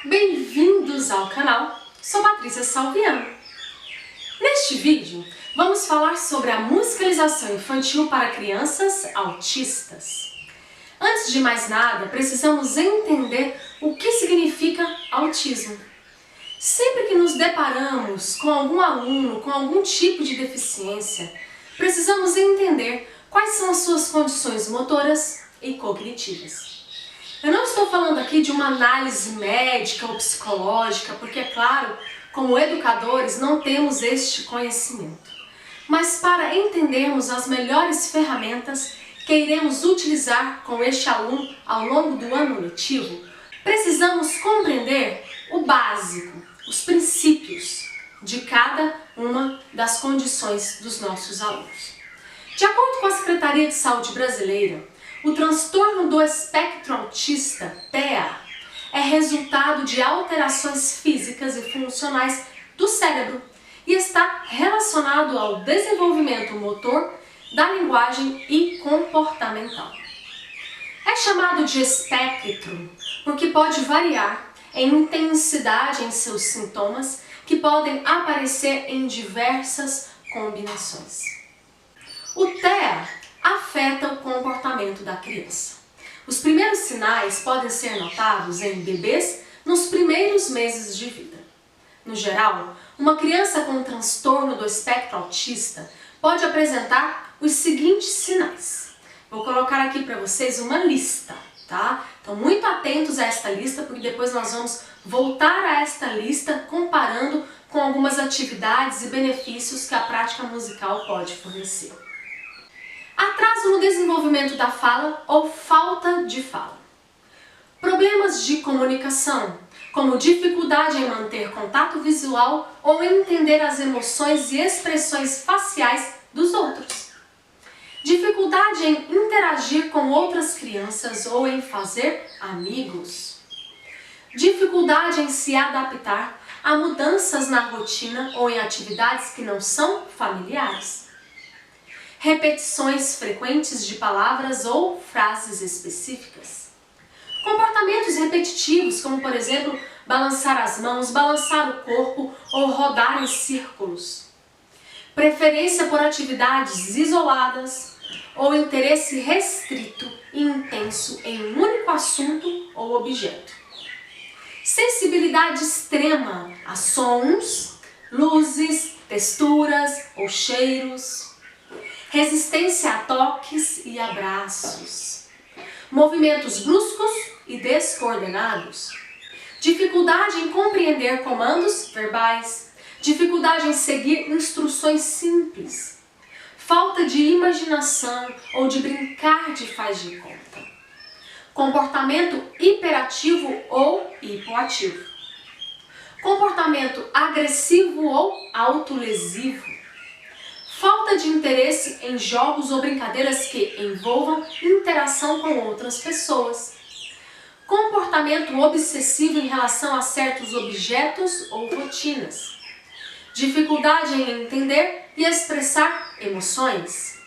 Bem-vindos ao canal, sou Patrícia Salviano. Neste vídeo, vamos falar sobre a musicalização infantil para crianças autistas. Antes de mais nada, precisamos entender o que significa autismo. Sempre que nos deparamos com algum aluno com algum tipo de deficiência, precisamos entender quais são as suas condições motoras e cognitivas. Eu não estou falando aqui de uma análise médica ou psicológica, porque, é claro, como educadores não temos este conhecimento. Mas para entendermos as melhores ferramentas que iremos utilizar com este aluno ao longo do ano letivo, precisamos compreender o básico, os princípios de cada uma das condições dos nossos alunos. De acordo com a Secretaria de Saúde Brasileira, o transtorno do espectro autista, TEA, é resultado de alterações físicas e funcionais do cérebro e está relacionado ao desenvolvimento motor, da linguagem e comportamental. É chamado de espectro porque pode variar em intensidade em seus sintomas, que podem aparecer em diversas combinações. O TEA afeta o comportamento da criança. Os primeiros sinais podem ser notados em bebês nos primeiros meses de vida. No geral, uma criança com transtorno do espectro autista pode apresentar os seguintes sinais. Vou colocar aqui para vocês uma lista, tá? Então, muito atentos a esta lista, porque depois nós vamos voltar a esta lista comparando com algumas atividades e benefícios que a prática musical pode fornecer. Atraso no desenvolvimento da fala ou falta de fala. Problemas de comunicação, como dificuldade em manter contato visual ou em entender as emoções e expressões faciais dos outros. Dificuldade em interagir com outras crianças ou em fazer amigos. Dificuldade em se adaptar a mudanças na rotina ou em atividades que não são familiares. Repetições frequentes de palavras ou frases específicas. Comportamentos repetitivos, como por exemplo, balançar as mãos, balançar o corpo ou rodar em círculos. Preferência por atividades isoladas ou interesse restrito e intenso em um único assunto ou objeto. Sensibilidade extrema a sons, luzes, texturas ou cheiros. Resistência a toques e abraços. Movimentos bruscos e descoordenados. Dificuldade em compreender comandos verbais. Dificuldade em seguir instruções simples. Falta de imaginação ou de brincar de faz de conta. Comportamento hiperativo ou hipoativo. Comportamento agressivo ou autolesivo. Falta de interesse em jogos ou brincadeiras que envolvam interação com outras pessoas. Comportamento obsessivo em relação a certos objetos ou rotinas. Dificuldade em entender e expressar emoções.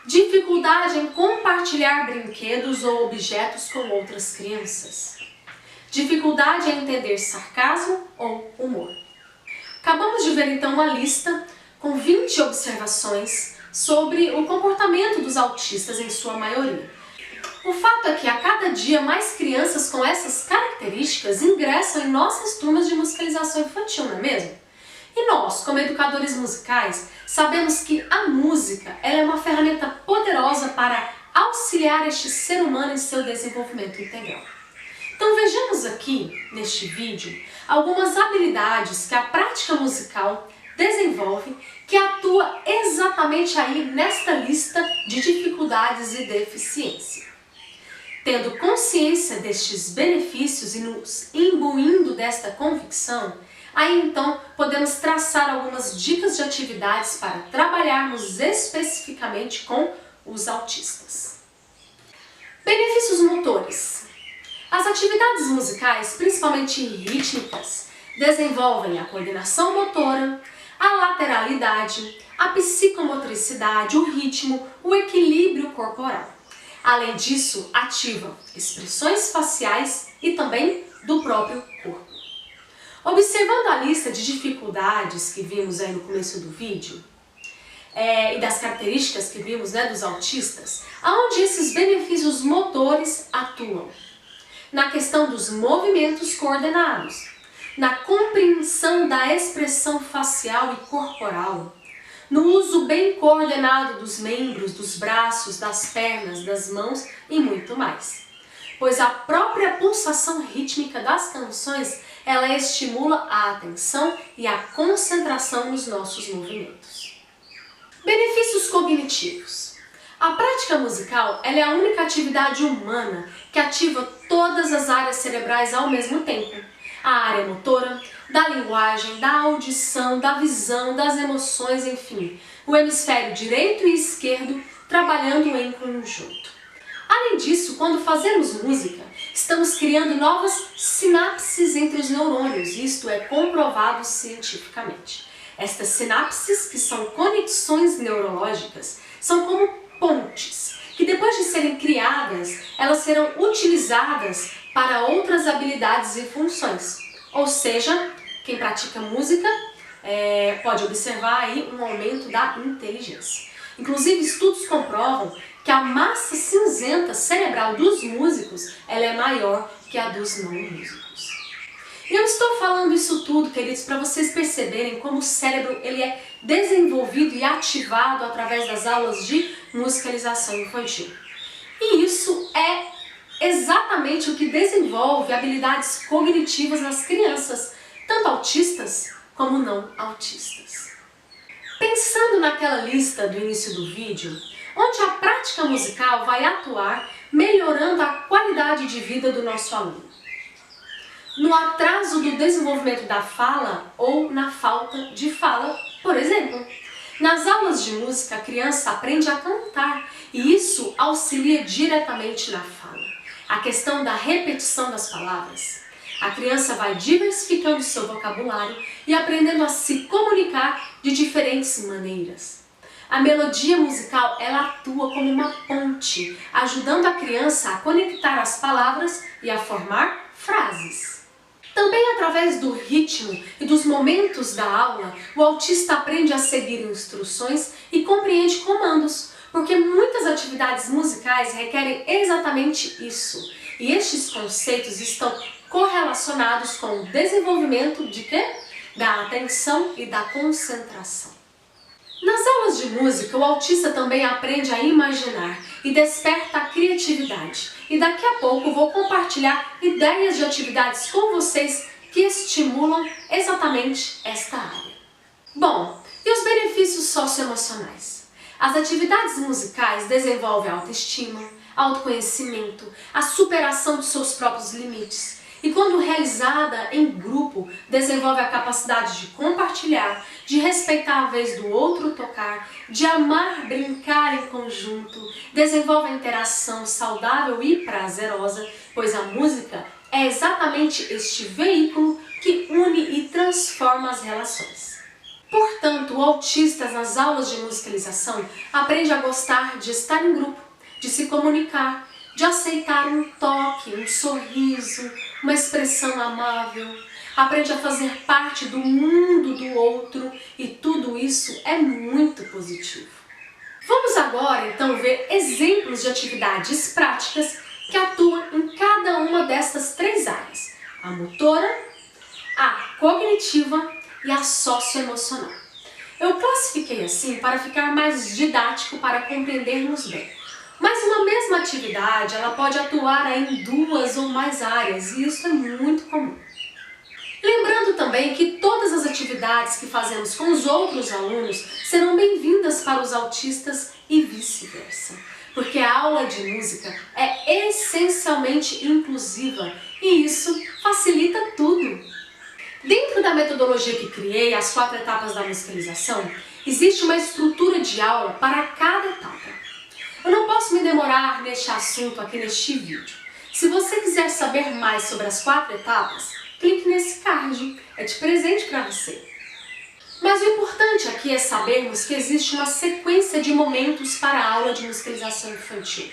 Dificuldade em compartilhar brinquedos ou objetos com outras crianças. Dificuldade em entender sarcasmo ou humor. Acabamos de ver então uma lista com 20 observações sobre o comportamento dos autistas em sua maioria. O fato é que a cada dia mais crianças com essas características ingressam em nossas turmas de musicalização infantil, não é mesmo? E nós, como educadores musicais, sabemos que a música é uma ferramenta poderosa para auxiliar este ser humano em seu desenvolvimento integral. Então vejamos aqui, neste vídeo, algumas habilidades que a prática musical desenvolve, que atua exatamente aí nesta lista de dificuldades e deficiência. Tendo consciência destes benefícios e nos imbuindo desta convicção, aí então podemos traçar algumas dicas de atividades para trabalharmos especificamente com os autistas. Benefícios motores. As atividades musicais, principalmente rítmicas, desenvolvem a coordenação motora, a lateralidade, a psicomotricidade, o ritmo, o equilíbrio corporal. Além disso, ativam expressões faciais e também do próprio corpo. Observando a lista de dificuldades que vimos aí no começo do vídeo, e das características que vimos, dos autistas, aonde esses benefícios motores atuam? Na questão dos movimentos coordenados, na compreensão da expressão facial e corporal, no uso bem coordenado dos membros, dos braços, das pernas, das mãos e muito mais. Pois a própria pulsação rítmica das canções, ela estimula a atenção e a concentração nos nossos movimentos. Benefícios cognitivos. A prática musical ela é a única atividade humana que ativa todas as áreas cerebrais ao mesmo tempo. A área motora, da linguagem, da audição, da visão, das emoções, enfim. O hemisfério direito e esquerdo trabalhando em conjunto. Além disso, quando fazemos música, estamos criando novas sinapses entre os neurônios, isto é comprovado cientificamente. Estas sinapses, que são conexões neurológicas, são como pontes, que depois de serem criadas, elas serão utilizadas para outras habilidades e funções. Ou seja, quem pratica música pode observar aí um aumento da inteligência. Inclusive, estudos comprovam que a massa cinzenta cerebral dos músicos ela é maior que a dos não músicos. E eu estou falando isso tudo, queridos, para vocês perceberem como o cérebro ele é desenvolvido e ativado através das aulas de musicalização infantil. E isso é exatamente o que desenvolve habilidades cognitivas nas crianças, tanto autistas como não autistas. Pensando naquela lista do início do vídeo, onde a prática musical vai atuar melhorando a qualidade de vida do nosso aluno. No atraso do desenvolvimento da fala ou na falta de fala, por exemplo. Nas aulas de música, a criança aprende a cantar e isso auxilia diretamente na fala. A questão da repetição das palavras. A criança vai diversificando seu vocabulário e aprendendo a se comunicar de diferentes maneiras. A melodia musical ela atua como uma ponte, ajudando a criança a conectar as palavras e a formar frases. Também através do ritmo e dos momentos da aula, o autista aprende a seguir instruções e compreende comandos, porque muitas atividades musicais requerem exatamente isso. E estes conceitos estão correlacionados com o desenvolvimento de quê? Da atenção e da concentração. Nas aulas de música, o autista também aprende a imaginar e desperta a criatividade. E daqui a pouco vou compartilhar ideias de atividades com vocês que estimulam exatamente esta área. Bom, e os benefícios socioemocionais? As atividades musicais desenvolvem a autoestima, autoconhecimento, a superação dos seus próprios limites. E quando realizada em grupo, desenvolve a capacidade de compartilhar, de respeitar a vez do outro tocar, de amar, brincar em conjunto, desenvolve a interação saudável e prazerosa, pois a música é exatamente este veículo que une e transforma as relações. Portanto, o autista nas aulas de musicalização aprende a gostar de estar em grupo, de se comunicar, de aceitar um toque, um sorriso, uma expressão amável, aprende a fazer parte do mundo do outro e tudo isso é muito positivo. Vamos agora então ver exemplos de atividades práticas que atuam em cada uma destas três áreas: a motora, a cognitiva e a socioemocional. Eu classifiquei assim para ficar mais didático para compreendermos bem. Mas uma mesma atividade, ela pode atuar em duas ou mais áreas, e isso é muito comum. Lembrando também que todas as atividades que fazemos com os outros alunos serão bem-vindas para os autistas e vice-versa, porque a aula de música é essencialmente inclusiva e isso facilita tudo. Dentro da metodologia que criei, as 4 etapas da musicalização, existe uma estrutura de aula para cada etapa. Eu não posso me demorar neste assunto aqui neste vídeo. Se você quiser saber mais sobre as 4 etapas, clique nesse card, é de presente para você. Mas o importante aqui é sabermos que existe uma sequência de momentos para a aula de musicalização infantil.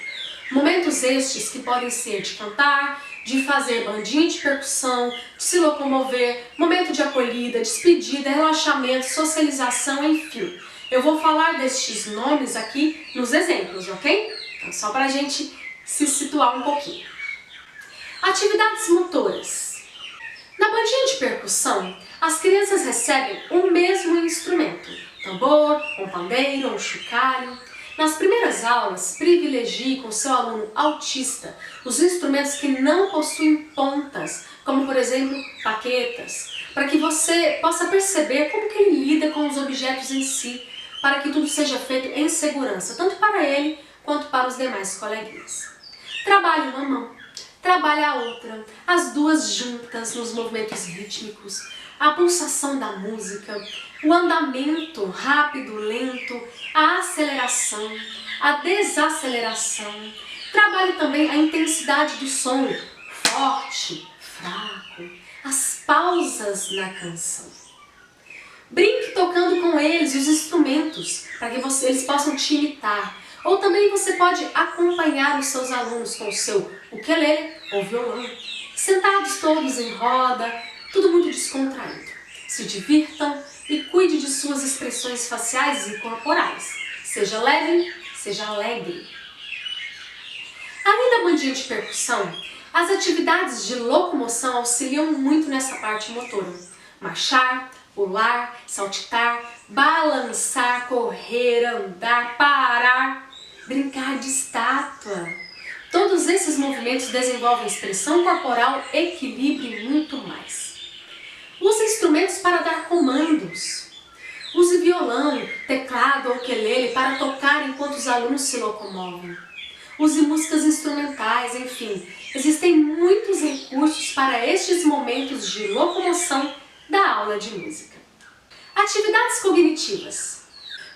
Momentos estes que podem ser de cantar, de fazer bandinha de percussão, de se locomover, momento de acolhida, despedida, relaxamento, socialização, enfim. Eu vou falar destes nomes aqui nos exemplos, ok? Então, só para a gente se situar um pouquinho. Atividades motoras. Na bandinha de percussão, as crianças recebem o mesmo instrumento, tambor, um pandeiro, um chocalho. Nas primeiras aulas, privilegie com seu aluno autista os instrumentos que não possuem pontas, como por exemplo, baquetas, para que você possa perceber como que ele lida com os objetos em si, para que tudo seja feito em segurança, tanto para ele quanto para os demais coleguinhas. Trabalhe uma mão, trabalhe a outra, as duas juntas nos movimentos rítmicos, a pulsação da música, o andamento rápido, lento, a aceleração, a desaceleração. Trabalhe também a intensidade do som, forte, fraco, as pausas na canção. Brinque tocando com eles os instrumentos, para que eles possam te imitar. Ou também você pode acompanhar os seus alunos com o seu ukulele ou violão, sentados todos em roda, tudo muito descontraído. Se divirtam e cuide de suas expressões faciais e corporais. Seja leve, seja alegre. Além da bandinha de percussão, as atividades de locomoção auxiliam muito nessa parte motora. Marchar, pular, saltitar, balançar, correr, andar, parar, brincar de estátua. Todos esses movimentos desenvolvem expressão corporal, equilíbrio e muito mais. Use instrumentos para dar comandos. Use violão, teclado ou ukulele para tocar enquanto os alunos se locomovem. Use músicas instrumentais, enfim. Existem muitos recursos para estes momentos de locomoção da aula de música. Atividades cognitivas.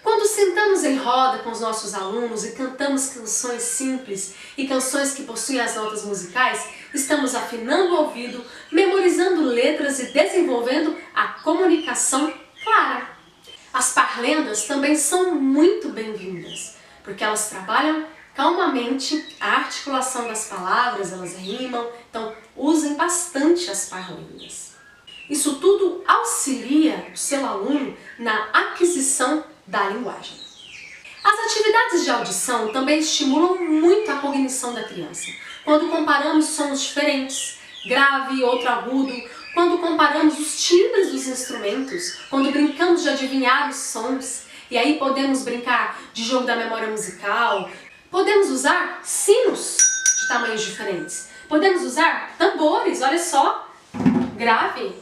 Quando sentamos em roda com os nossos alunos e cantamos canções simples e canções que possuem as notas musicais, estamos afinando o ouvido, memorizando letras e desenvolvendo a comunicação clara. As parlendas também são muito bem-vindas, porque elas trabalham calmamente a articulação das palavras, elas rimam, então usem bastante as parlendas. Isso tudo auxilia o seu aluno na aquisição da linguagem. As atividades de audição também estimulam muito a cognição da criança. Quando comparamos sons diferentes, grave e outro agudo, quando comparamos os timbres dos instrumentos, quando brincamos de adivinhar os sons, e aí podemos brincar de jogo da memória musical, podemos usar sinos de tamanhos diferentes, podemos usar tambores, olha só, grave,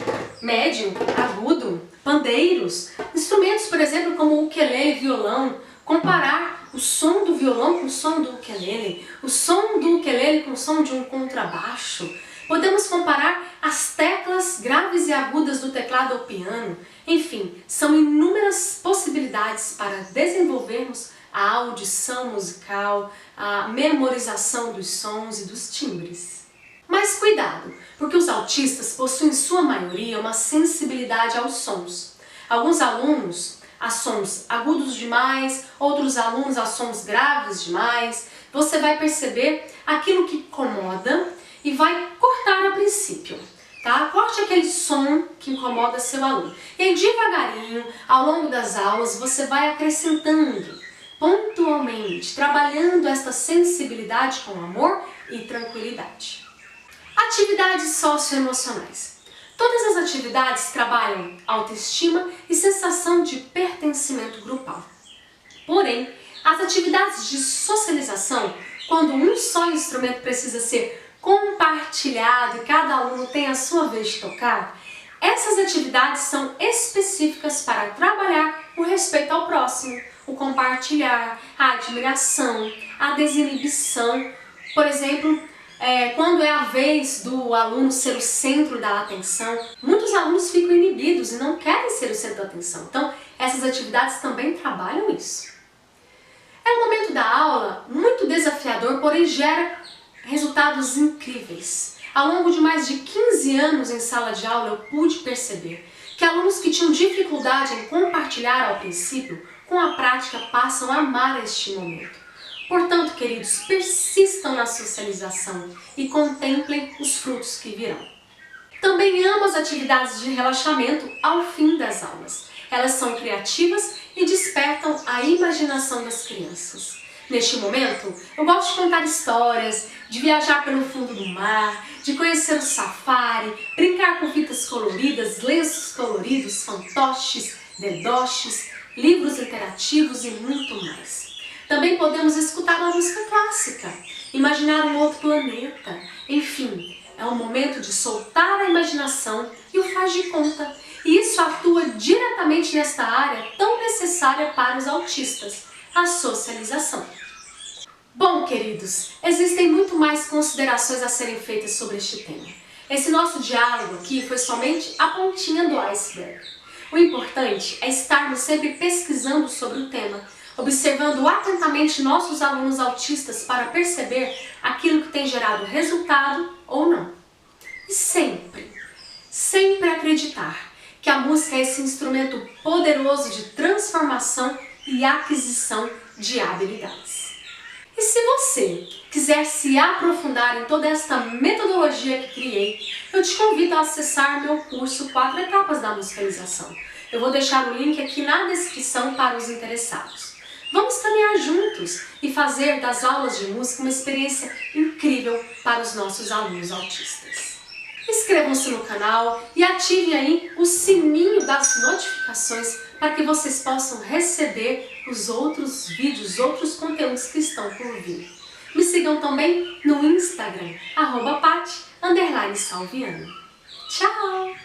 médio, agudo, pandeiros, instrumentos, por exemplo, como o ukulele e violão, comparar o som do violão com o som do ukulele, o som do ukulele com o som de um contrabaixo. Podemos comparar as teclas graves e agudas do teclado ou piano. Enfim, são inúmeras possibilidades para desenvolvermos a audição musical, a memorização dos sons e dos timbres. Mas cuidado, porque os autistas possuem em sua maioria uma sensibilidade aos sons. Alguns alunos a sons agudos demais, outros alunos a sons graves demais. Você vai perceber aquilo que incomoda e vai cortar a princípio, tá? Corte aquele som que incomoda seu aluno. E aí devagarinho, ao longo das aulas, você vai acrescentando, pontualmente, trabalhando esta sensibilidade com amor e tranquilidade. Atividades socioemocionais. Todas as atividades trabalham autoestima e sensação de pertencimento grupal. Porém, as atividades de socialização, quando um só instrumento precisa ser compartilhado e cada aluno tem a sua vez de tocar, essas atividades são específicas para trabalhar o respeito ao próximo, o compartilhar, a admiração, a desinibição. Por exemplo, quando é a vez do aluno ser o centro da atenção, muitos alunos ficam inibidos e não querem ser o centro da atenção. Então, essas atividades também trabalham isso. É um momento da aula muito desafiador, porém gera resultados incríveis. Ao longo de mais de 15 anos em sala de aula, eu pude perceber que alunos que tinham dificuldade em compartilhar ao princípio, com a prática passam a amar este momento. Portanto, queridos, persistam na socialização e contemplem os frutos que virão. Também amo as atividades de relaxamento ao fim das aulas. Elas são criativas e despertam a imaginação das crianças. Neste momento, eu gosto de contar histórias, de viajar pelo fundo do mar, de conhecer o safari, brincar com fitas coloridas, lenços coloridos, fantoches, dedoches, livros interativos e muito mais. Também podemos escutar uma música clássica, imaginar um outro planeta, enfim, é um momento de soltar a imaginação e o faz de conta. E isso atua diretamente nesta área tão necessária para os autistas, a socialização. Bom, queridos, existem muito mais considerações a serem feitas sobre este tema. Esse nosso diálogo aqui foi somente a pontinha do iceberg. O importante é estarmos sempre pesquisando sobre o tema, observando atentamente nossos alunos autistas para perceber aquilo que tem gerado resultado ou não. E sempre acreditar que a música é esse instrumento poderoso de transformação e aquisição de habilidades. E se você quiser se aprofundar em toda esta metodologia que criei, eu te convido a acessar meu curso 4 Etapas da Musicalização. Eu vou deixar o link aqui na descrição para os interessados. Vamos caminhar juntos e fazer das aulas de música uma experiência incrível para os nossos alunos autistas. Inscrevam-se no canal e ativem aí o sininho das notificações para que vocês possam receber os outros vídeos, outros conteúdos que estão por vir. Me sigam também no Instagram, @Pati_Salviano. Tchau!